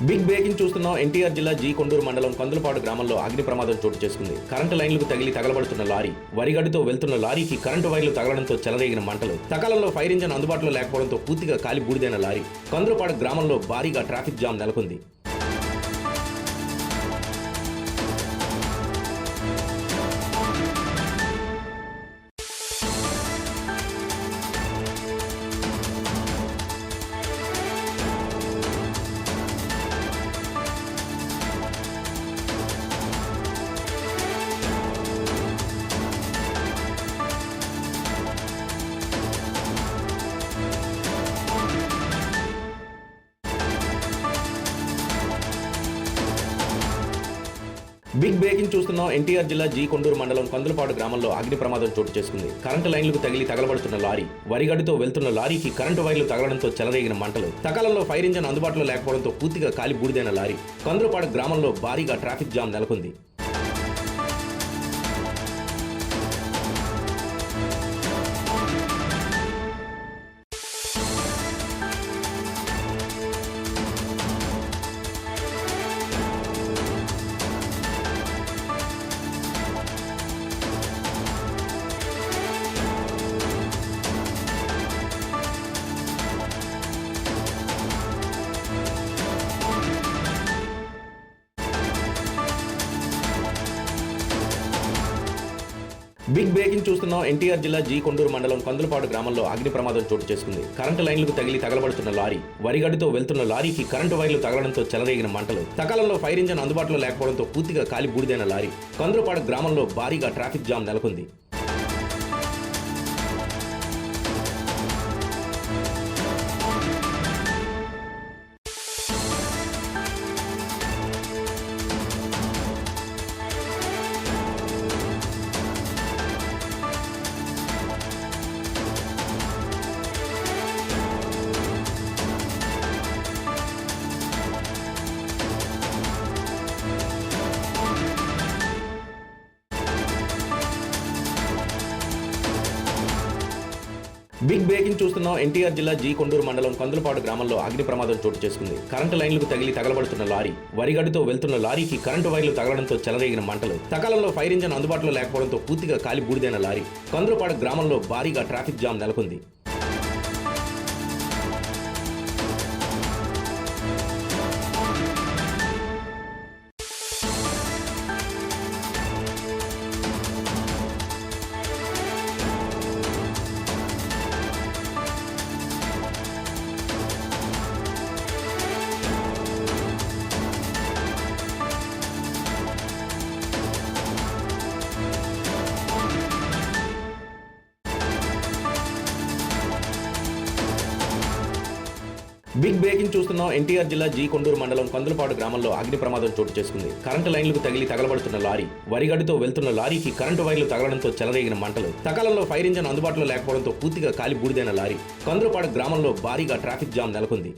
Big breaking చూస్తున్నాం. ఎన్టీఆర్ జిల్లా G Konduru మండలం కందులపాడు గ్రామంలో అగ్ని ప్రమాదం చోటు చేసుకుంది. కరెంటు లైన్లకు తగిలి తగలబడుతున్న లారీ, వరిగడ్డితో వెళ్తున్న లారీకి కరెంటు వైర్లు తగలడంతో చెలరేగిన మంటలు. సకాలంలో ఫైర్ ఇంజన్ అందుబాటులో లేకపోవడంతో పూర్తిగా కాలి బూడిదైన లారీ. కందులపాడు గ్రామంలో భారీగా ట్రాఫిక్ జామ్ నెలకొంది. బిగ్ బ్రేకింగ్ చూస్తున్నాం. ఎన్టీఆర్ జిల్లా జీ కొండూరు మండలం కందులపాడు గ్రామంలో అగ్ని ప్రమాదం చోటు చేసుకుంది. కరెంటు లైన్లకు తగిలి తగలబడుతున్న లారీ, వరిగడ్డితో వెళ్తున్న లారీకి కరెంటు వైర్లు తగలడంతో చెలరేగిన మంటలు. సకాలంలో ఫైర్ ఇంజన్ అందుబాటులో లేకపోవడంతో పూర్తిగా కాలి బూడిదైన లారీ. కందులపాడు గ్రామంలో భారీగా ట్రాఫిక్ జామ్ నెలకొంది. బిగ్ బ్రేకింగ్ చూస్తున్నాం. ఎన్టీఆర్ జిల్లా జీ కొండూరు మండలం కందులపాడు గ్రామంలో అగ్ని ప్రమాదం చోటు చేసుకుంది. కరెంటు లైన్లకు తగిలి తగలబడుతున్న లారీ, వరిగడ్డితో వెళ్తున్న లారీకి కరెంటు వైర్లు తగలడంతో చెలరేగిన మంటలు. సకాలంలో ఫైర్ ఇంజన్ అందుబాటులో లేకపోవడంతో పూర్తిగా కాలి బూడిదైన లారీ. కందులపాడు గ్రామంలో భారీగా ట్రాఫిక్ జామ్ నెలకొంది. బిగ్ బ్రేకింగ్ చూస్తున్నాం. ఎన్టీఆర్ జిల్లా జీ కొండూరు మండలం కందులపాడు గ్రామంలో అగ్ని ప్రమాదం చోటు చేసుకుంది. కరెంటు లైన్లకు తగిలి తగలబడుతున్న లారీ, వరిగడ్డితో వెళ్తున్న లారీకి కరెంటు వైర్లు తగలడంతో చెలరేగిన మంటలు. సకాలంలో ఫైర్ ఇంజన్ అందుబాటులో లేకపోవడంతో పూర్తిగా కాలి బూడిదైన లారీ. కందులపాడు గ్రామంలో భారీగా ట్రాఫిక్ జామ్ నెలకొంది. బిగ్ బ్రేకింగ్ చూస్తున్నాం. ఎన్టీఆర్ జిల్లా జీ కొండూరు మండలం కందులపాడు గ్రామంలో అగ్ని ప్రమాదం చోటు చేసుకుంది. కరెంటు లైన్లకు తగిలి తగలబడుతున్న లారీ, వరిగడ్డితో వెళ్తున్న లారీకి కరెంటు వైర్లు తగలడంతో చెలరేగిన మంటలు. సకాలంలో ఫైర్ ఇంజన్ అందుబాటులో లేకపోవడంతో పూర్తిగా కాలి బూడిదైన లారీ. కందులపాడు గ్రామంలో భారీగా ట్రాఫిక్ జామ్ నెలకొంది.